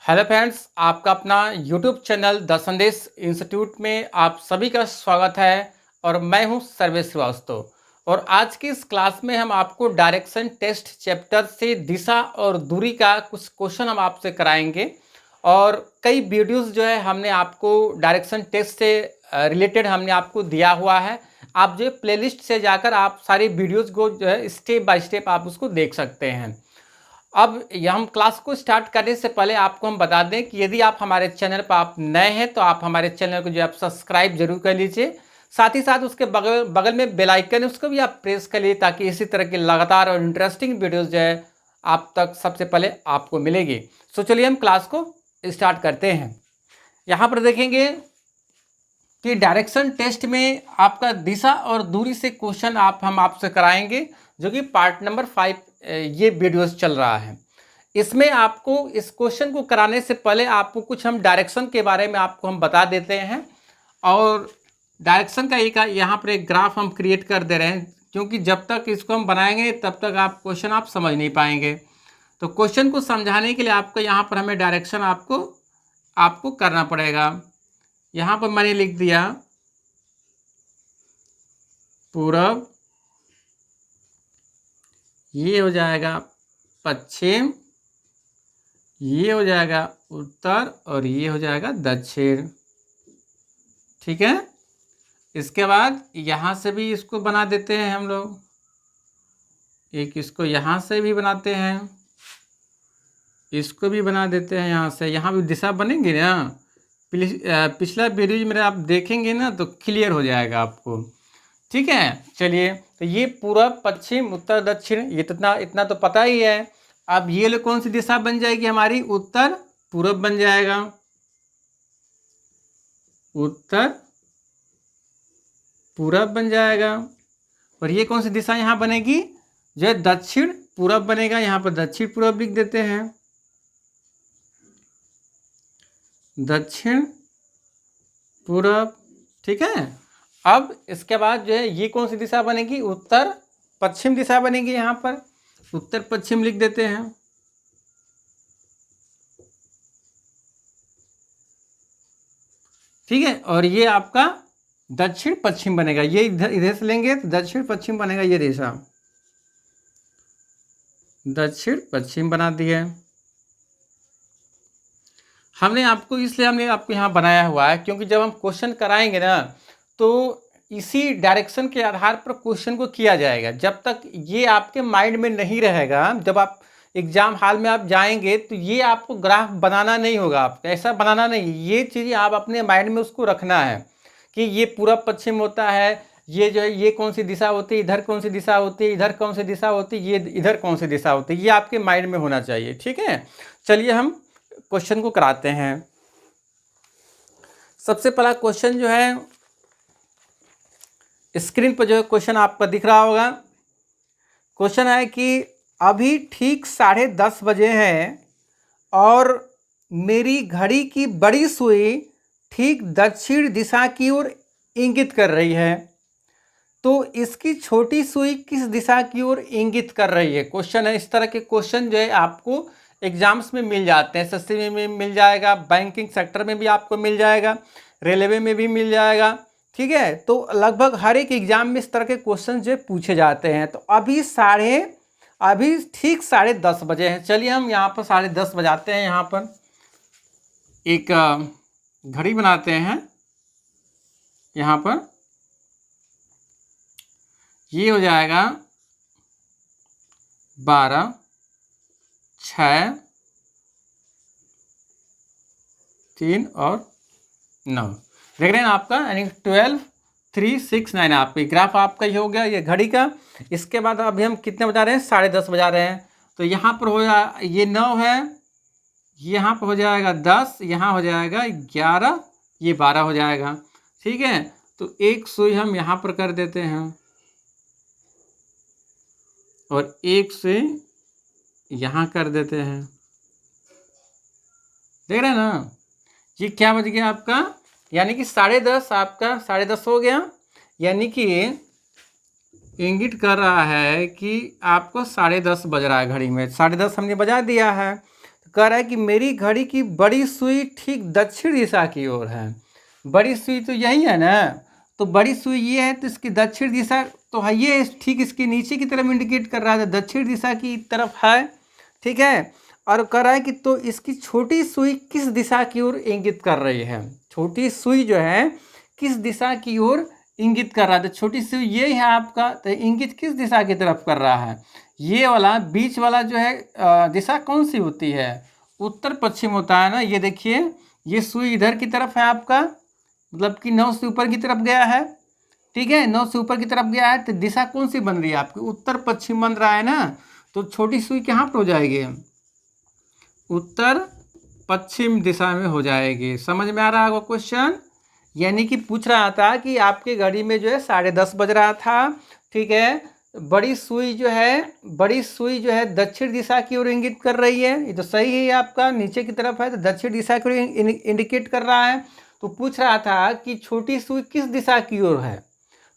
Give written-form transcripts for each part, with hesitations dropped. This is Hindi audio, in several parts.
हेलो फ्रेंड्स, आपका अपना यूट्यूब चैनल द संदेश इंस्टीट्यूट में आप सभी का स्वागत है। और मैं हूं सर्वेश श्रीवास्तव। और आज की इस क्लास में हम आपको डायरेक्शन टेस्ट चैप्टर से दिशा और दूरी का कुछ क्वेश्चन हम आपसे कराएंगे। और कई वीडियोस जो है हमने आपको डायरेक्शन टेस्ट से रिलेटेड हमने आपको दिया हुआ है। आप जो प्लेलिस्ट से जाकर आप सारी वीडियोस को जो है स्टेप बाय स्टेप आप उसको देख सकते हैं। अब यह हम क्लास को स्टार्ट करने से पहले आपको हम बता दें कि यदि आप हमारे चैनल पर आप नए हैं तो आप हमारे चैनल को जो आप सब्सक्राइब जरूर कर लीजिए। साथ ही साथ उसके बगल बगल में बेल आइकन है, उसको भी आप प्रेस कर लीजिए ताकि इसी तरह की लगातार और इंटरेस्टिंग वीडियोस जो है आप तक सबसे पहले आपको मिलेगी। सो चलिए हम क्लास को स्टार्ट करते हैं। यहाँ पर देखेंगे कि डायरेक्शन टेस्ट में आपका दिशा और दूरी से क्वेश्चन हम आपसे कराएंगे, जो कि पार्ट नंबर 5 ये वीडियोस चल रहा है। इसमें आपको इस क्वेश्चन को कराने से पहले आपको कुछ हम डायरेक्शन के बारे में आपको हम बता देते हैं। और डायरेक्शन का एक यहाँ पर एक ग्राफ हम क्रिएट कर दे रहे हैं, क्योंकि जब तक इसको हम बनाएंगे तब तक आप क्वेश्चन आप समझ नहीं पाएंगे। तो क्वेश्चन को समझाने के लिए आपको यहाँ पर हमें डायरेक्शन आपको करना पड़ेगा। यहाँ पर मैंने लिख दिया पूरब, ये हो जाएगा पश्चिम, ये हो जाएगा उत्तर और ये हो जाएगा दक्षिण। ठीक है। इसके बाद यहाँ से भी इसको बना देते हैं हम लोग, एक इसको यहाँ से भी बनाते हैं, इसको भी बना देते हैं यहाँ से। यहाँ भी दिशा बनेंगी ना। पिछला वीडियो मेरा आप देखेंगे ना तो क्लियर हो जाएगा आपको। ठीक है। चलिए, तो ये पूरब पश्चिम उत्तर दक्षिण ये तो इतना तो पता ही है। अब ये लोग कौन सी दिशा बन जाएगी हमारी? उत्तर पूरब बन जाएगा, उत्तर पूरब बन जाएगा। और ये कौन सी दिशा यहाँ बनेगी? जो है दक्षिण पूरब बनेगा। यहाँ पर दक्षिण पूरब लिख देते हैं, दक्षिण पूरब। ठीक है। अब इसके बाद जो है ये कौन सी दिशा बनेगी? उत्तर पश्चिम दिशा बनेगी। यहाँ पर उत्तर पश्चिम लिख देते हैं। ठीक है। और ये आपका दक्षिण पश्चिम बनेगा। ये इधर से लेंगे तो दक्षिण पश्चिम बनेगा। ये दिशा दक्षिण पश्चिम बना दिए हमने आपको यहाँ बनाया हुआ है, क्योंकि जब हम क्वेश्चन कराएंगे ना तो इसी डायरेक्शन के आधार पर क्वेश्चन को किया जाएगा। जब तक ये आपके माइंड में नहीं रहेगा, जब आप एग्जाम हॉल में आप जाएंगे तो ये आपको ग्राफ बनाना नहीं होगा। आपको ऐसा बनाना नहीं, ये चीज़ें आप अपने माइंड में उसको रखना है कि ये पूरब पश्चिम होता है, ये जो है ये कौन सी दिशा होती है, इधर कौन सी दिशा होती है, इधर कौन सी दिशा होती है, ये इधर कौन सी दिशा होती है, ये आपके माइंड में होना चाहिए। ठीक है। चलिए हम क्वेश्चन को कराते हैं। सबसे पहला क्वेश्चन जो है स्क्रीन पर जो है क्वेश्चन आपका दिख रहा होगा। क्वेश्चन है कि अभी ठीक 10:30 बजे हैं और मेरी घड़ी की बड़ी सुई ठीक दक्षिण दिशा की ओर इंगित कर रही है, तो इसकी छोटी सुई किस दिशा की ओर इंगित कर रही है? क्वेश्चन है। इस तरह के क्वेश्चन जो है आपको एग्जाम्स में मिल जाते हैं। एसएससी में मिल जाएगा, बैंकिंग सेक्टर में भी आपको मिल जाएगा, रेलवे में भी मिल जाएगा। ठीक है। तो लगभग हर एक एग्जाम में इस तरह के क्वेश्चन जो पूछे जाते हैं। तो अभी ठीक 10:30 बजे हैं। चलिए हम यहाँ पर 10:30 बजाते हैं। यहाँ पर एक घड़ी बनाते हैं। यहाँ पर ये हो जाएगा 12, 6, 3 और 9 देख रहे हैं आपका, यानी 12, 3, 6, 9 आपका ग्राफ आपका ही हो गया ये घड़ी का। इसके बाद अभी हम कितने बजा रहे हैं? 10:30 बजा रहे हैं। तो यहाँ पर हो जा ये 9 है, यहाँ पर हो जाएगा 10, यहाँ हो जाएगा 11, ये 12 हो जाएगा। ठीक है। तो एक सुई हम यहाँ पर कर देते हैं और एक सुई यहाँ कर देते हैं। देख रहे हैं ना, ये क्या बज गया आपका? यानी कि 10:30 आपका 10:30 हो गया। यानी कि इंगित कर रहा है कि आपको 10:30 बज रहा है घड़ी में। 10:30 हमने बजा दिया है। कह रहा है कि मेरी घड़ी की बड़ी सुई ठीक दक्षिण दिशा की ओर है। बड़ी सुई तो यही है ना, तो बड़ी सुई ये है तो इसकी दक्षिण दिशा तो है, ये ठीक इसके नीचे की तरफ इंडिकेट कर रहा है, दक्षिण दिशा की तरफ है। ठीक है, और कह रहा है कि तो इसकी छोटी सुई किस दिशा की ओर इंगित कर रही है। छोटी सुई जो है किस दिशा की ओर इंगित कर रहा है, तो छोटी सुई ये है आपका, तो इंगित किस दिशा की तरफ कर रहा है। ये वाला बीच वाला जो है दिशा कौन सी होती है, उत्तर पश्चिम होता है ना। ये देखिए ये सुई इधर की तरफ है आपका, मतलब कि 9 से ऊपर की तरफ गया है। ठीक है, 9 से ऊपर की तरफ गया है, तो दिशा कौन सी बन रही है आपकी, उत्तर पश्चिम बन रहा है ना। तो छोटी सुई कहाँ पर हो जाएगी, उत्तर पश्चिम दिशा में हो जाएगी। समझ में आ रहा होगा क्वेश्चन। यानी कि पूछ रहा था कि आपके घड़ी में जो है 10:30 बज रहा था। ठीक है, बड़ी सुई जो है दक्षिण दिशा की ओर इंगित कर रही है। ये तो सही है, आपका नीचे की तरफ है तो दक्षिण दिशा की ओर इंडिकेट कर रहा है। तो पूछ रहा था कि छोटी सुई किस दिशा की ओर है।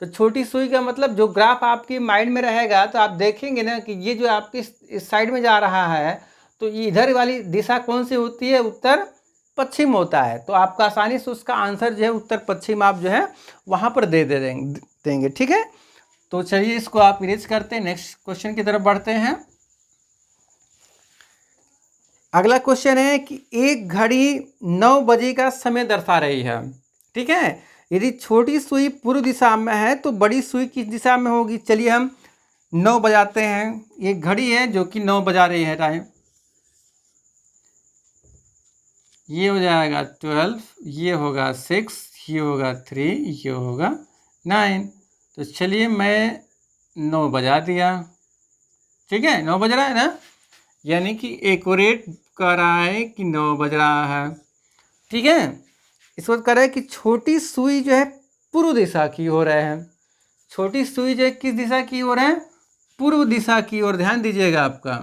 तो छोटी सुई का मतलब जो ग्राफ आपके माइंड में रहेगा तो आप देखेंगे ना कि ये जो आपके इस साइड में जा रहा है, तो ये इधर वाली दिशा कौन सी होती है, उत्तर पश्चिम होता है। तो आपका आसानी से उसका आंसर जो है उत्तर पश्चिम आप जो है वहाँ पर देंगे। ठीक है, तो चलिए इसको आप इरेज करते हैं, नेक्स्ट क्वेश्चन की तरफ बढ़ते हैं। अगला क्वेश्चन है कि एक घड़ी 9 बजे का समय दर्शा रही है। ठीक है, यदि छोटी सुई पूर्व दिशा में है तो बड़ी सुई किस दिशा में होगी। चलिए हम 9 बजाते हैं। एक घड़ी है जो कि 9 बजा रही है टाइम, ये हो जाएगा 12, ये होगा 6, ये होगा 3, ये होगा 9। तो चलिए मैं 9 बजा दिया। ठीक है, 9 बज रहा है ना, यानी कि एक्यूरेट कह रहा है कि 9 बज रहा है। ठीक है, इस वक्त कह रहा है कि छोटी सुई जो है पूर्व दिशा की ओर है। छोटी सुई जो है किस दिशा की ओर है, पूर्व दिशा की ओर। ध्यान दीजिएगा, आपका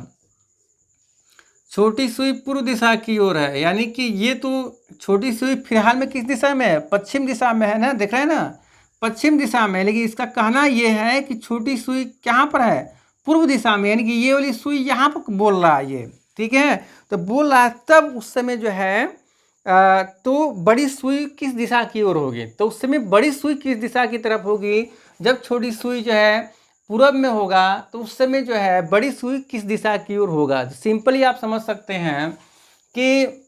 छोटी सुई पूर्व दिशा की ओर है, यानी कि ये तो छोटी सुई फिलहाल में किस दिशा में है, पश्चिम दिशा में है ना, देख रहे हैं ना, पश्चिम दिशा में। लेकिन इसका कहना ये है कि छोटी सुई कहाँ पर है, पूर्व दिशा में, यानी कि ये वाली सुई यहाँ पर बोल रहा है ये। ठीक है, तो बोल रहा है तब उस समय जो है तो बड़ी सुई किस दिशा की ओर होगी। तो उस समय बड़ी सुई किस दिशा की तरफ होगी, जब छोटी सुई जो है पूरब में होगा तो उस समय जो है बड़ी सुई किस दिशा की ओर होगा। सिंपली आप समझ सकते हैं कि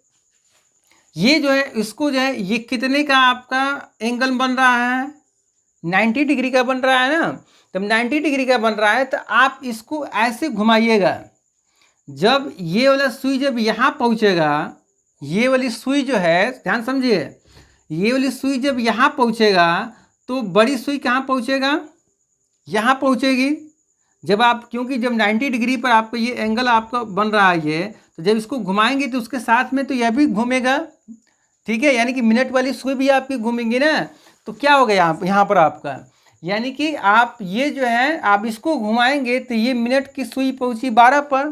ये जो है इसको जो है ये कितने का आपका एंगल बन रहा है, 90 डिग्री का बन रहा है ना। जब 90 डिग्री का बन रहा है तो आप इसको ऐसे घुमाइएगा, जब ये वाला सुई जब यहाँ पहुँचेगा, ये वाली सुई जो है ध्यान समझिए, ये वाली सुई जब यहाँ पहुँचेगा तो बड़ी सुई कहाँ पहुँचेगा, यहाँ पहुँचेगी। जब आप, क्योंकि जब 90 डिग्री पर आपको ये एंगल आपका बन रहा है ये, तो जब इसको घुमाएंगे तो उसके साथ में तो यह भी घूमेगा। ठीक है, यानी कि मिनट वाली सुई भी आपकी घूमेंगी ना। तो क्या हो गया यहाँ पर आपका, यानी कि आप ये जो है आप इसको घुमाएंगे तो ये मिनट की सुई पहुँची 12 पर।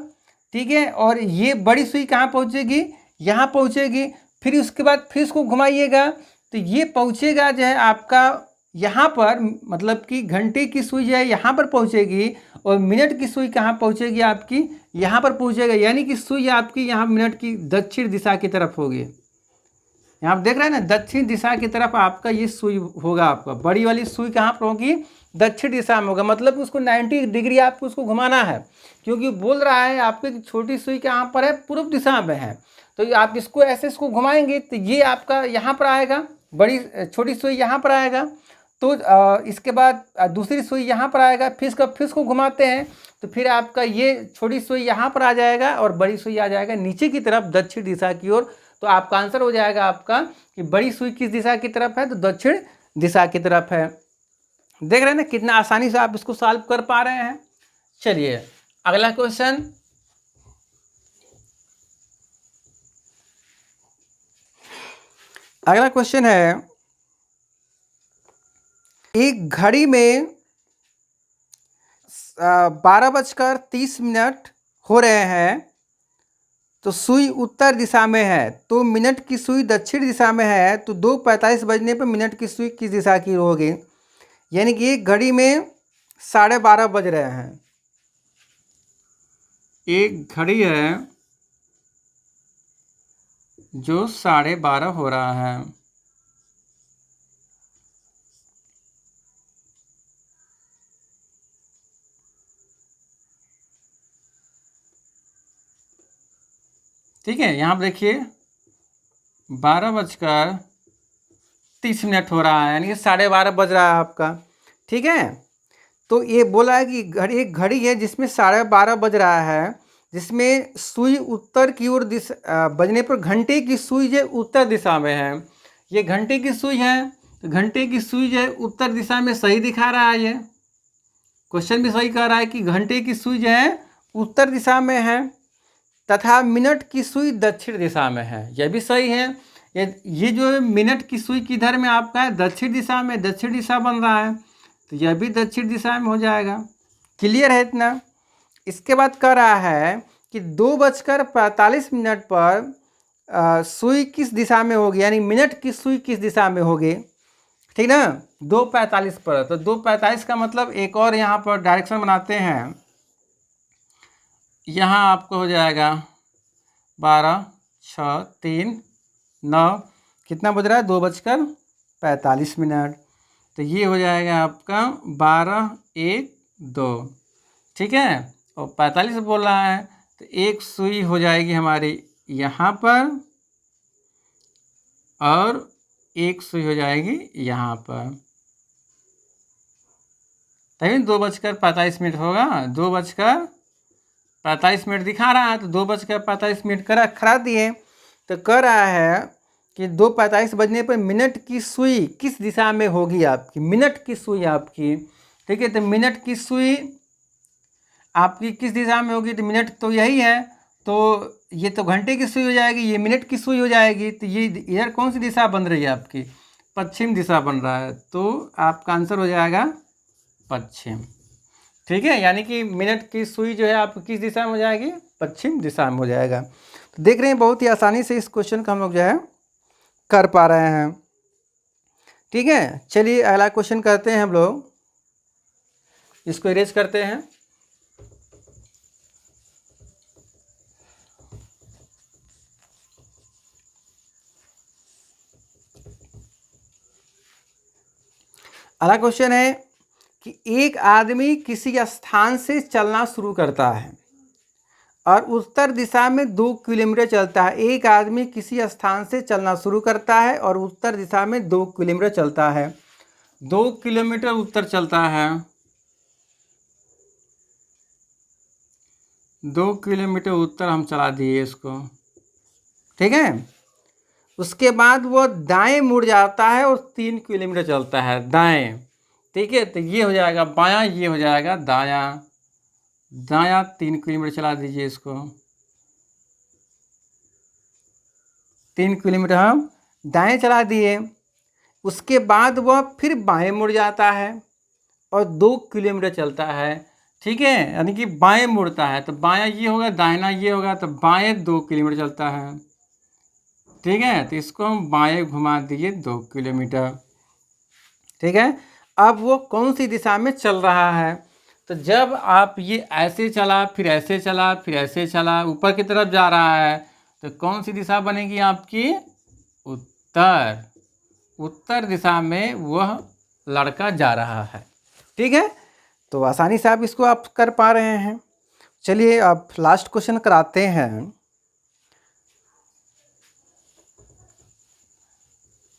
ठीक है, और ये बड़ी सुई कहाँ पहुँचेगी, यहाँ पहुँचेगी। फिर उसके बाद फिर इसको घुमाइएगा तो ये पहुँचेगा जो है आपका यहाँ पर, मतलब कि घंटे की सुई जो है यहाँ पर पहुँचेगी और मिनट की सुई कहाँ पहुँचेगी आपकी, यहाँ पर पहुँचेगा। यानी कि सुई आपकी यहाँ मिनट की दक्षिण दिशा की तरफ होगी। यहाँ आप देख रहे हैं ना, दक्षिण दिशा की तरफ आपका ये सुई होगा। आपका बड़ी वाली सुई कहाँ पर होगी, दक्षिण दिशा में होगा। मतलब उसको 90 डिग्री आपको उसको घुमाना है, क्योंकि बोल रहा है आपके छोटी सुई कहाँ पर है, पूर्व दिशा में है। तो आप इसको ऐसे इसको घुमाएंगे तो ये आपका यहाँ पर आएगा, बड़ी छोटी सुई यहाँ पर आएगा। तो इसके बाद दूसरी सुई यहाँ पर आएगा, फिर इसको घुमाते हैं तो फिर आपका ये छोटी सुई यहाँ पर आ जाएगा और बड़ी सुई आ जाएगा नीचे की तरफ दक्षिण दिशा की ओर। तो आपका आंसर हो जाएगा आपका कि बड़ी सुई किस दिशा की तरफ है, तो दक्षिण दिशा की तरफ है। देख रहे हैं ना कितना आसानी से आप इसको सॉल्व कर पा रहे हैं। चलिए अगला क्वेश्चन, अगला क्वेश्चन है, एक घड़ी में 12:30 हो रहे हैं तो सुई उत्तर दिशा में है, तो मिनट की सुई दक्षिण दिशा में है, तो 2:45 बजने पर मिनट की सुई किस दिशा की होगी। यानी कि एक घड़ी में 12:30 बज रहे हैं, एक घड़ी है जो 12:30 हो रहा है। ठीक है, यहाँ पर देखिए 12:30 हो रहा है, यानी कि 12:30 बज रहा है आपका। ठीक है, तो ये बोला है कि एक घड़ी है जिसमें 12:30 बज रहा है, जिसमें सुई उत्तर की ओर बजने पर घंटे की सुई जो उत्तर दिशा में है। ये घंटे की सुई है, तो घंटे की सुई जो है उत्तर दिशा में सही दिखा रहा है। ये क्वेश्चन भी सही कह रहा है कि घंटे की सुई जो है उत्तर दिशा में है तथा मिनट की सुई दक्षिण दिशा में है। यह भी सही है। ये जो मिनट की सुई किधर में आपका है? दक्षिण दिशा में, दक्षिण दिशा बन रहा है, तो यह भी दक्षिण दिशा में हो जाएगा। क्लियर है इतना? इसके बाद कह रहा है कि 2:45 पर सुई किस दिशा में होगी, यानी मिनट की सुई किस दिशा में होगी। ठीक ना, 2:45 पर, तो 2:45 का मतलब एक और यहाँ पर डायरेक्शन बनाते हैं। यहाँ आपको हो जाएगा 12, 6, 3, 9, कितना बज रहा है? 2:45। तो ये हो जाएगा आपका 12, 1, 2। ठीक है, और 45 बोल रहा है, तो एक सुई हो जाएगी हमारी यहाँ पर और एक सुई हो जाएगी यहाँ पर, तभी 2:45 होगा। 2:45 दिखा रहा है, तो 2:45 करा दिए। तो कह रहा है कि 2:45 बजने पर मिनट की सुई किस दिशा में होगी आपकी, मिनट की सुई आपकी। ठीक है, तो मिनट की सुई आपकी किस दिशा में होगी, तो मिनट तो यही है, तो ये तो घंटे की सुई हो जाएगी, ये मिनट की सुई हो जाएगी। तो ये इधर कौन सी दिशा बन रही है आपकी? पश्चिम दिशा बन रहा है, तो आपका आंसर हो जाएगा पश्चिम। ठीक है, यानी कि मिनट की सुई जो है आपकी किस दिशा में हो जाएगी? पश्चिम दिशा में हो जाएगा। तो देख रहे हैं बहुत ही आसानी से इस क्वेश्चन का हम लोग जो है कर पा रहे हैं। ठीक है, चलिए अगला क्वेश्चन करते हैं हम लोग, इसको इरेज करते हैं। अगला क्वेश्चन है कि एक आदमी किसी स्थान से चलना शुरू करता है और उत्तर दिशा में 2 किलोमीटर चलता है। एक आदमी किसी स्थान से चलना शुरू करता है और उत्तर दिशा में 2 किलोमीटर चलता है। 2 किलोमीटर उत्तर चलता है, 2 किलोमीटर उत्तर हम चला दिए इसको। ठीक है, उसके बाद वो दाएं मुड़ जाता है और 3 किलोमीटर चलता है दाएं। ठीक है, तो ये हो जाएगा बायां, ये हो जाएगा दायां। दायां 3 किलोमीटर चला दीजिए इसको। 3 किलोमीटर हम दाएं चला दिए। उसके बाद वह फिर बाएं मुड़ जाता है और 2 किलोमीटर चलता है। ठीक है, यानी कि बाएं मुड़ता है, तो बायां ये होगा, दाहिना ये होगा, तो बाएं 2 किलोमीटर चलता है। ठीक है, तो इसको हम बाएं घुमा दिए 2 किलोमीटर। ठीक है, अब वो कौन सी दिशा में चल रहा है? तो जब आप ये ऐसे चला, फिर ऐसे चला, फिर ऐसे चला, ऊपर की तरफ जा रहा है, तो कौन सी दिशा बनेगी आपकी? उत्तर। उत्तर दिशा में वह लड़का जा रहा है। ठीक है, तो आसानी से आप कर पा रहे हैं। चलिए अब लास्ट क्वेश्चन कराते हैं।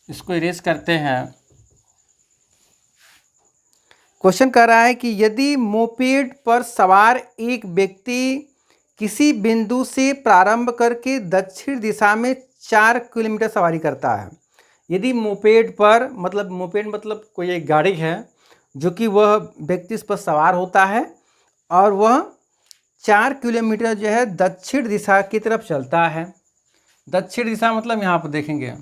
इसको इरेज करते हैं। क्वेश्चन कह रहा है कि यदि मोपेड पर सवार एक व्यक्ति किसी बिंदु से प्रारंभ करके दक्षिण दिशा में 4 किलोमीटर सवारी करता है। यदि मोपेड पर, मतलब मोपेड मतलब कोई एक गाड़ी है जो कि वह व्यक्ति इस पर सवार होता है और वह 4 किलोमीटर जो है दक्षिण दिशा की तरफ चलता है। दक्षिण दिशा मतलब यहाँ पर देखेंगे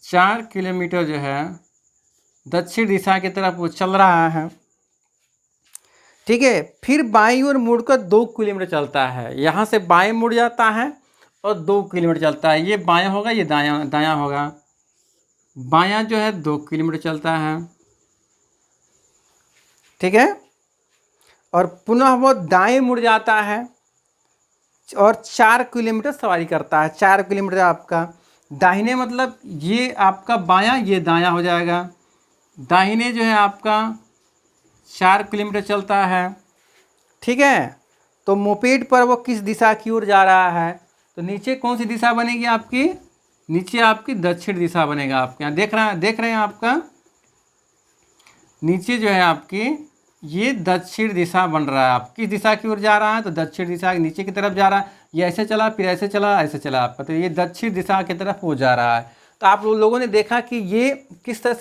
4 किलोमीटर जो है दक्षिण दिशा की तरफ वो चल रहा है। ठीक है, फिर बाईं ओर मुड़कर 2 किलोमीटर चलता है। यहाँ से बाएं मुड़ जाता है और 2 किलोमीटर चलता है। ये बायां होगा, ये दायां दायां होगा। बायां जो है 2 किलोमीटर चलता है। ठीक है, और पुनः वो दाएं मुड़ जाता है और 4 किलोमीटर सवारी करता है। 4 किलोमीटर आपका दाहिने मतलब ये आपका बायां, ये दायां हो जाएगा। दाहिने जो है आपका 4 किलोमीटर चलता है, ठीक है। तो मोपेड पर वो किस दिशा की ओर जा रहा है? तो नीचे कौन सी दिशा बनेगी आपकी? नीचे आपकी दक्षिण दिशा बनेगा। आपके यहाँ देख रहे हैं आपका नीचे जो है आपकी ये दक्षिण दिशा बन रहा है। आप किस दिशा की ओर जा रहा है? तो दक्षिण दिशा के नीचे की तरफ जा रहा है। ये ऐसे चला, फिर ऐसे चला, ऐसे चला आपका, तो ये दक्षिण दिशा की तरफ वो जा रहा है। तो आप लोगों ने देखा कि ये किस तरह